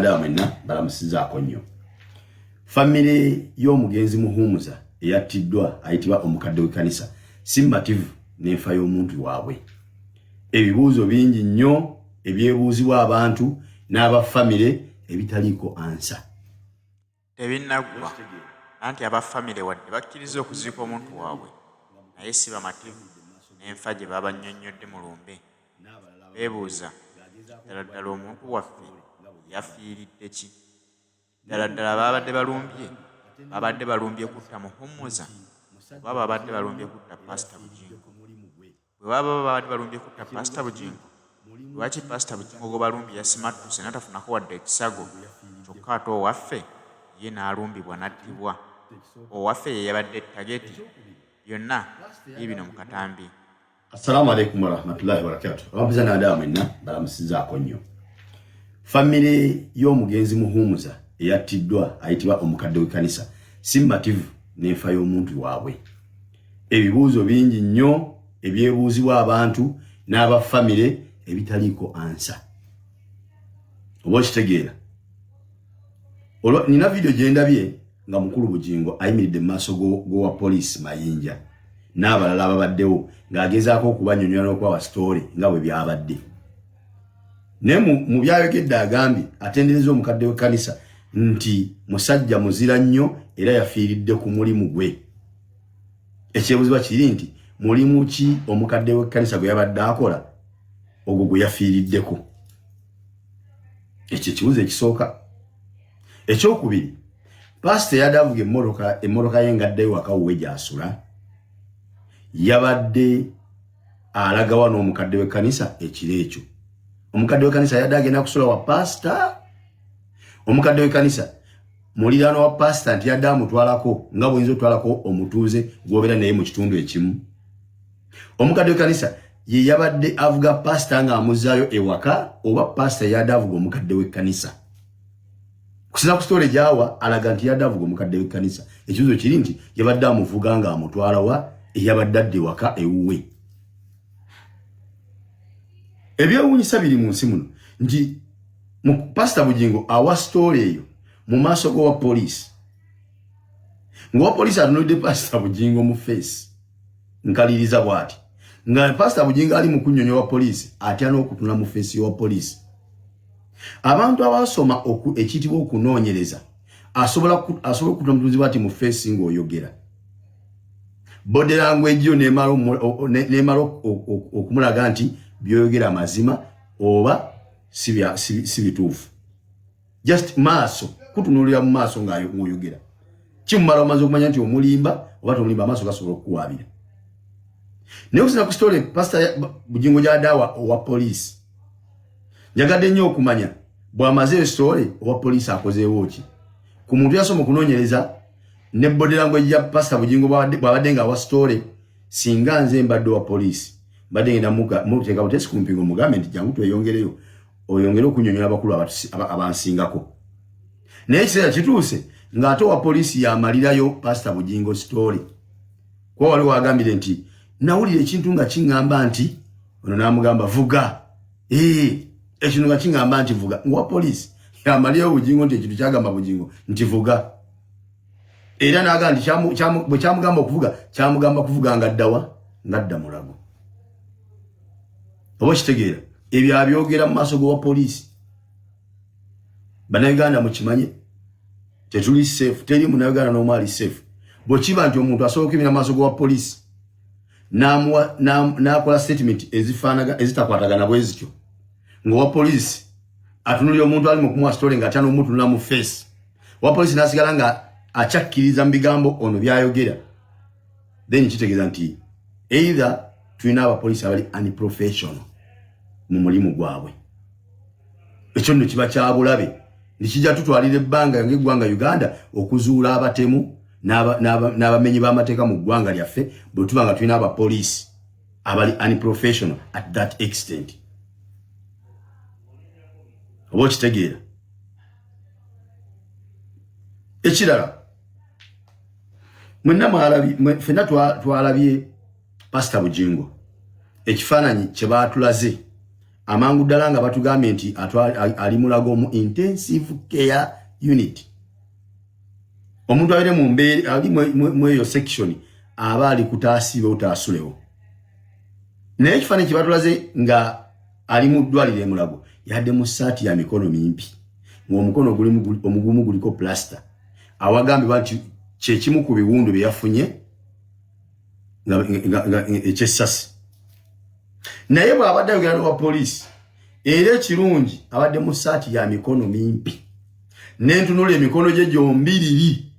nada mwenna balamusizaako nnyo. Family y'omugenzi Muhumuza eyattiddwa ayitibwa omukadde w'ekkanisa Sibamativu Nenfa y'omuntu waabwe. Ebibuuzo bingi nnyo ebyebuuzibwa abantu n'aba family ebitaliiko ansa. Tebinnagwa anti aba family wadde bakkiriza okuziika omuntu waabwe naye Sibamativu Nenfa gye babannyonnyodde mu lumbe. Beebuuza ddala omuntu waffe yafiiridde ki? Ddala babadde balumbye kutta Muhumuza oba babadde balumbye kutta Pastor Bujingo? Bwe baba babadde balumbye kutta Pastor Bujingo, lwaki Pastor Bujingo gwe balumbye yasimattuse n'atafunako wadde ekisago? Kyokka ate owaffe ye n'alumbibwa n'attibwa. Owaffe ye yabadde tageti. Byonna bino mu katambi. Assalamu alaikum warahmatullahi wabarakatuh. Abamuza nada mwenna balamusizaako nnyo. Family y'omugenzi Muhumuza eyattiddwa ayitibwa omukadde w'ekkanisa Sibamativu Nenfa y'omuntu waabwe. Ebibuuzo bingi nnyo ebyebuuzibwa abantu n'aba family ebitaliiko ansa. Oba okitegeera? Nina video gye ndabye nga mukulu Bujingo ayimiridde mu maaso g'owa poliisi Mayinja n'abalala ababaddewo ng'agezaako okubanyonnyola n'okubawa story nga bwe byabadde. Naye mu byayogedde agambye atendereza omukadde w'ekkanisa nti musajja muzira nnyo era yafiiridde ku mulimu gwe. Ekyebuuzibwa kiri nti mulimu ki omukadde w'ekkanisa gwe yabadde akola ogwo gwe yafiiriddeko? Ekyo ekibuuzo ekisooka. Ekyokubiri, pastor yadde avuga emmotoka ye ng'addeyo waka wuwe gy'asula. Yabadde alaga wano omukadde w'ekkanisa ekiro ekyo. Omukadde w'ekkanisa yadde agenda kusula wa pastor. Omukadde w'ekkanisa muliraano wa pastor nti yadde amutwalako nga bw'oyinza otwalako omutuuze gw'obeera naye mu kitundu ekimu. Omukadde w'ekkanisa ye yabadde avuga pastor ng'amuzzaayo ewaka oba pastor yadde avuga omukadde w'ekkanisa. Kusina ku story gyawa alaga nti yadde avuga omukadde w'ekkanisa. Ekibuuzo kiri nti yabadde amuvuga ng'amutwala wa eyabadde adde waka ewuwe. Ebyewuunyisa biri mu nsi muno nti Pastor Bujingo awa story eyo mu maaso g'owa poliisi. Ng'owa poliisi atunulidde Pastor Bujingo mu face nkaliriza bw'ati. Nga Pastor Bujingo ali mu kunnyonnyola poliisi atya n'okutuna mu face y'owa poliisi. Abantu abasoma ekiyitibwa okunoonyereza asobola okutuna omutuuze bw'ati mu face ng'oyogera. Body language yo n'emala okumulaga nti byoyogera mazima oba si bituufu. Just maaso kutunulira mu maaso ng'oyogera. Kimumala omaze okumanya nti omulimba oba tomulimba amaaso gasobola okukuwaabira. Naye okusina ku story Pastor Bujingo gy'adaawa owa poliisi. Njagadde nnyo okumanya bw'amaze story owa poliisi akozeewo ki. Ku muntu yasoma okunoonyereza ne body language ya Pastor Bujingo bw'abadde ng'awa story singa nze mbadde wa poliisi. Mbadde ngenda muteeka butesi ku mpingo mugambe nti jangu tweyongereyo. Oyongere okunnyonnyola abakulu abansingako. Naye ekiseera kituuse ng'ate owa poliisi yamalirayo Pastor Bujingo story. Kuba waliwo agambire nti nawulira ekintu nga kiŋŋamba nti ono n'amugamba vuga. Ekintu nga kiŋŋamba nti vuga. Ng'owa poliisi yamalirayo Bujingo nti ekintu kyagamba Bujingo nti vuga. Era n'agamba nti bwe kyamugamba okuvuga kyamugamba kuvuga ng'addawa ng'adda Mulago. Oba kitegeera ebyo abyogera mu maaso g'owa poliisi. Bannayuganda mukimanye tetuli safe. Teri munnayuganda n'omu ali safe. Bwe kiba nti omuntu asobola okuyimira mu maaso g'owa poliisi n'akola statement ezitakwatagana bwe zityo ng'owa poliisi atunulira omuntu ali mu kumuwa story ng'atya n'omutunula mu face. Owa poliisi n'asigala nga akyakkiriza mu bigambo ono by'ayogera. Then kitegeeza nti either tulina abapoliisi abali unprofessional mu mulimu gwabwe. Ekyo nno kiba kya bulabe. Nikijja tutwalira ebbanga ng'eggwanga Uganda okuzuula abatemu n'abamenyi b'amateeka mu ggwanga lyaffe bwe tuba nga tulina abapoliisi abali unprofessional at that extent. Oba okitegeera? Ekirala ffenna twalabye Pastor Bujingo ekifaananyi kye baatulaze amangu ddala nga batugambye nti ali mulago mu intensive care unit. Omuntu abere mu mbeera ali mu eyo section aba ali kutaasibe utaasulewo. Naye ekifaananyi kibatulaze nga ali mu ddwaliro Mulago yadde mu ssaati ya mikono mimpi ng'omukono omugumu guliko plaster. Awagambibwa nti kyekimu ku biwundu bye yafunye ekyessasi. Naye bw'abadde ayogera n'owa poliisi era ekirungi abadde mu ssaati ya mikono mimpi n'entunula emikono gye gyombiriri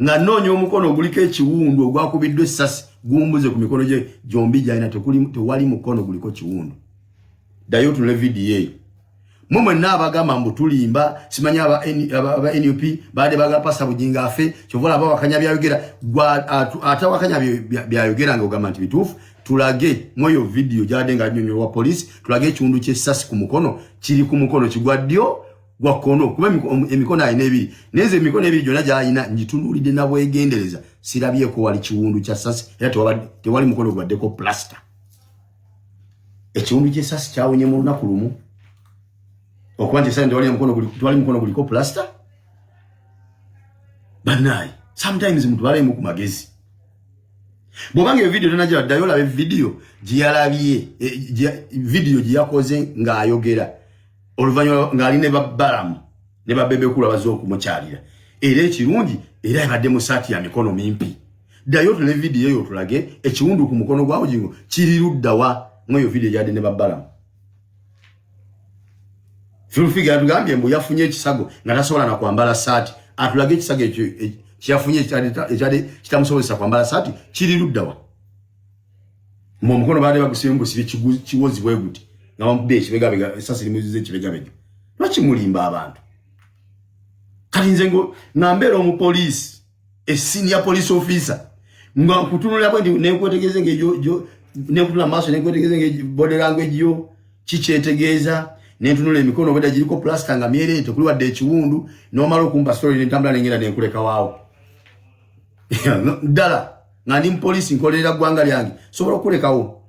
nga noonya omukono oguliko ekiwundu ogwakubiddwa essasi gumbuze ku mikono gye gyombi gyalina tewali mukono guliko kiwundu. Ddayo tunule vidiyo eyo. Mumwe n'abagamba mbu tulimba simanyi aba NUP baade baga Pastor Bujingo afe kyovola abawakanya byayogera atawakanya byayogera nga ogamba nti bituufu. Tulage mweyo video gyade nga nyonyo wa police tulage ekiwundu ky'essasi ku mukono kiri ku mukono kigwa ddyo gwa kono kuba emikono ayina ebiri neze emikono ebiri gyonna gy'ayina ngitunulidde na bwegendereza sirabyeko wali kiwundu kya ssasi era tewali mukono gwaddeko plaster. Ekiwundu ky'essasi kyawonye mu lunaku lumu okuba nti essasi tewali mukono guliko plaster. Bannaye sometimes muntu balemu ku magezi. Bw'obanga video tanagira ddayo labe video giyalabye video giyakoze ng'ayogera oluvannyuma ng'ali ne babbalamu ne babebekulu abaze okumukyalira era ekirungi era yabadde mu ssaati ya mikono mimpi. Ddayo tule video eyo tulage ekiwundu ku mukono gwa Bujingo kiri ludda wa mweyo video gyadde ne babbalamu. Firufiga atugambye mbu yafunye ekisago nga tasobola na kwambala ssaati atulage ekisago ekyo kyafunye ekyade kitamusobozesa kwambala ssaati kiri ludda wa mu mukono baade bagusibe ngusibe kiwozi bwe guti nga bamubbe ekibegabega essasi limuzize ekibegabega lwakimulimba abantu. Kati nze ng'ambeera omupoliisi senior police officer nga kutunula bwe nekwetegeeza ng'egyo nekutula maaso nekwetegeeza ng'ebody language yo kikyetegeeza nentunula emikono bwedda giriko plaster nga myere tekuli wadde ekiwundu n'omala okumpa story nentambula nengenda nenkuleka waawo ddala nga ndi mupoliisi nkolerera ggwanga lyange sobola okulekawo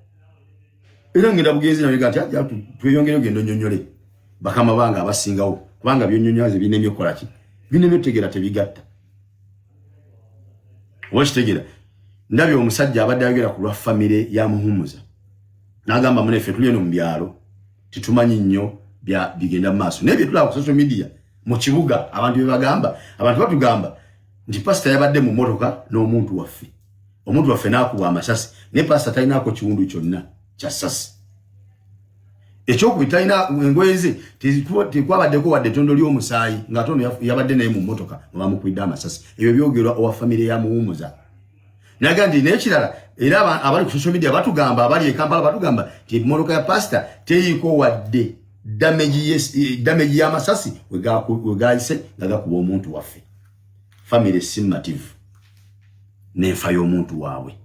era ngenda bugenzi naga nti tweyongere ogenda onyonyole bakama bange abasingawo kubanga byonyonyoze binemye okukola ki binemye otegera tebigatta. Wakitegera ndabye omusajja abadde ayogera ku lwa famire ya Muhumuza n'agamba muneffe tuli eno mu byalo titumanyi nnyo bigenda mu maaso naye bye tulaba ku social media mu kibuga abantu bye bagamba abantu batugamba nti pastor yabadde mu motoka n'omuntu waffe omuntu waffe n'akuba amasasi ne pastor talinaako kiwundu kyonna kya ssasi. Ekyokubiri talina engoye ze tekwabaddeko wadde ettondo ly'omusaayi ng'atono yabadde naye mu motoka bamukwidde amasasi. Ebyo byogerwa owa famire ya Muhumuza. Naga ndi n'ekirala era abali ku social media batugamba abali e Kampala batugamba nti emmotoka ya pastor teyiiko wadde damage y'amasasi wegayise nga gakuba omuntu waffe. Famire Sibamativu Nenfa y'omuntu waabwe.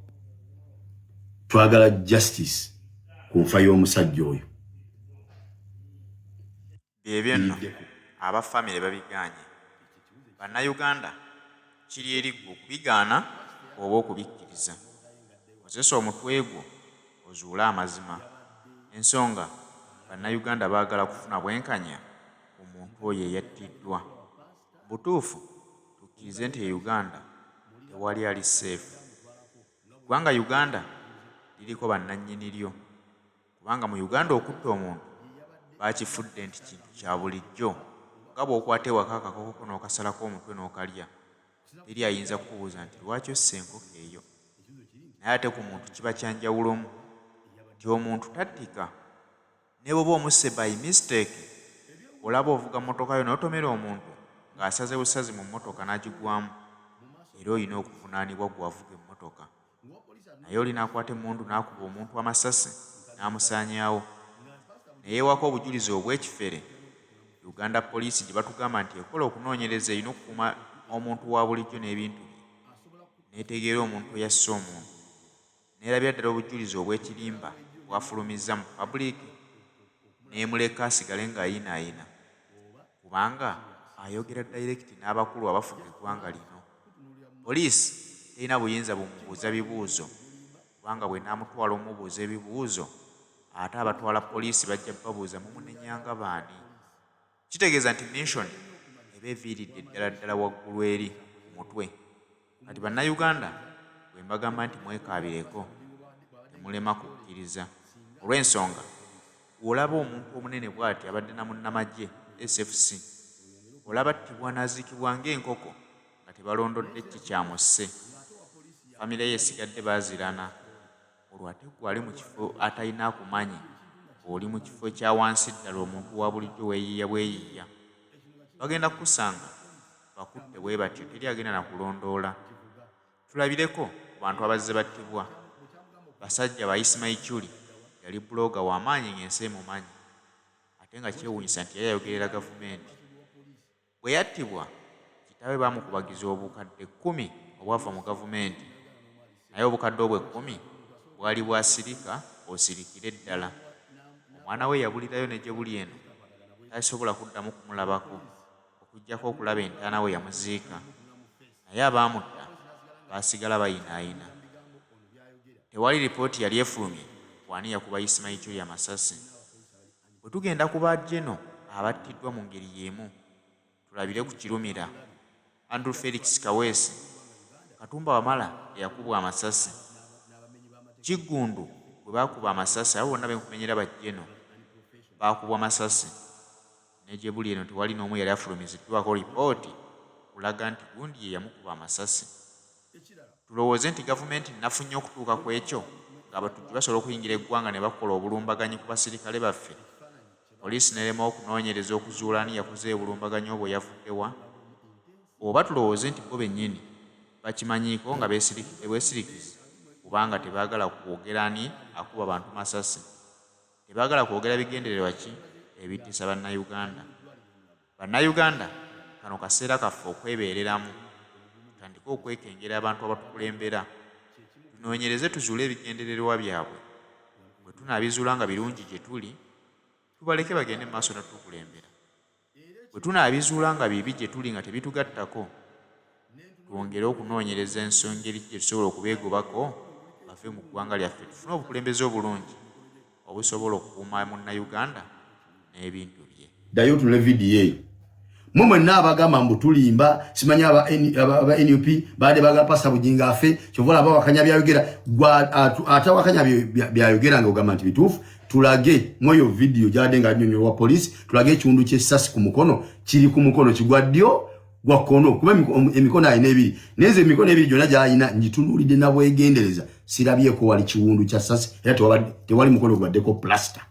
Twagala justice ku nfa y'omusajja oyo. Ebyo nno aba family babiganye. Bannayuganda kiri eriggo okubigaana oba okubikkiriza. Kozesa omutwe gwo ozuule amazima. Ensonga bannayuganda baagala kufuna bwenkanya ku muntu oyo eyattiddwa. Butuufu tukkirize nti Uganda tewali ali safe. Kubanga Uganda liriko bannannyini lyo. Kubanga mu Uganda okutta omuntu bakifudde nti kintu kya bulijjo nga bw'okwata ewaka akakoko n'okasalako omutwe n'okalya teri ayinza kukubuuza nti lwaki ossa enkoko eyo. Naye ate ku muntu kiba kyanjawulomu nti omuntu tattika ne bw'oba omusse by mistake olaba ovuga mmotoka yo n'otomera omuntu ng'asaze busazi mu mmotoka n'agigwamu era olina okuvunaanibwa gwe wavuga emmotoka. Naye olina akwata emmundu n'akuba omuntu amasasi n'amusaanyaawo neyeewako obujulizi obw'ekifere. Uganda poliisi gye batugamba nti ekola okunoonyereza erina okukuuma omuntu wa bulijjo n'ebintu bye n'etegeera omuntu eyasse omuntu n'erabya ddala obujulizi obw'ekirimba bwafulumizza mu pabuliiki n'emuleka asigale ng'ayinaayina kubanga ayogera dayirekiti n'abakulu abafuga eggwanga lino. Poliisi terina buyinza bumubuuza bibuuzo kubanga bwe naamutwala omubuuza ebibuuzo ate abatwala poliisi bajja babuuza mumunenyanga baani. Kitegeeza nti nation eba eviiridde ddala ddala waggulu eri ku mutwe. Kati bannayuganda bwe mbagamba nti mwekaabireko temulema kukkiriza. Olw'ensonga olaba omuntu omunene bw'ati abadde na munnamagye SFC, olaba attibwa n'aziikibwa ng'enkoko nga tebalondodde kiki kyamusse. Famire ye esigadde baazirana. Olwo ate gwali mu kifo atalina akumanyi, oli mu kifo ekya wansi ddala, omuntu wa bulijjo weeyiiya bweyiiya. Bagenda kukusanga bakutte bwe batyo, teri agenda na kulondoola. Tulabireko ku bantu abazze battibwa. Basajja ba Ismail yali buloga w'amaanyi ng'ensi emumanyi, ate nga kyewuunyisa nti yali ayogerera gavumenti. Bwe yattibwa kitaawe baamukubagiza obukadde 10 obwava mu gavumenti, naye obukadde obwo 10 bwali bwasirika osirikire ddala. Omwana we yabulirayo ne gye buli eno tasobola kuddamu kumulabako okuggyako okulaba entaana we yamuziika, naye abaamutta baasigala bayinaayina. Tewali lipooti yali efulumye wani yakuba Ismail amasasi. Bwe tugenda ku bajjeno abattiddwa mu ngeri y'emu, tulabire ku Kirumira, Andrew Felix Kaweesi, Katumba Wamala eyakubwa amasasi, Kiggundu bwe baakuba amasasi, abo bonna benkumenyera bajjeno baakubwa amasasi. Ne gye buli eno tewali n'omu yali afulumiziddwako lipooti kulaga nti gundi ye yamukuba amasasi. Tulowooze nti gavumenti nafunye okutuuka ku ekyo ng'abatujju basobola okuyingira eggwanga ne bakola obulumbaganyi ku basirikale baffe. Poliisi n'erema okunoonyereza okuzuula ani yakoze obulumbaganyi obwo yavuddewa. Oba tulowooze nti bo bennyini bakimanyiiko nga beesirikidde bwesirikizi, kubanga tebaagala kwogera ani akuba bantu masasi. Tebaagala kwogera bigendererwa ki ebittisa bannayuganda. Bannayuganda, kano kaseera kaffe okwebeereramu, tutandike okwekengera abantu abatukulembera, tunoonyereze tuzuule ebigendererwa byabwe. Bwe tunaabizuula nga birungi gye tuli, tubaleke bagende mu maaso natukulembera. Bwe tunaabizuula nga bibi gye tuli nga tebitugattako, twongere okunoonyereza ensonga eri gye tusobola okubeegobako bave mu ggwanga lyaffe, tufune obukulembeze obulungi obusobola okukuuma munnayuganda n'ebintu bye. Ddayo tunule vidiyo eyo. Mwe mwenna abagamba mbu tulimba, simanyi aba NUP baade baga Pastor Bujingo afe, kyovola abawakanya byayogera, atawakanya byayogera nga ogamba nti bituufu. Tulage mweyo vidiyo gyade nga nnyonnyola wa poliisi, tulage ekiwundu ky'essasi ku mukono, kiri ku mukono kigwa ddyo gwa kkono, kuba emikono alina ebiri. Neze emikono ebiri gyonna gy'alina ngitunuulidde na bwegendereza, sirabyeko wali kiwundu kya ssasi, era tewali mukono gwaddeko plaster.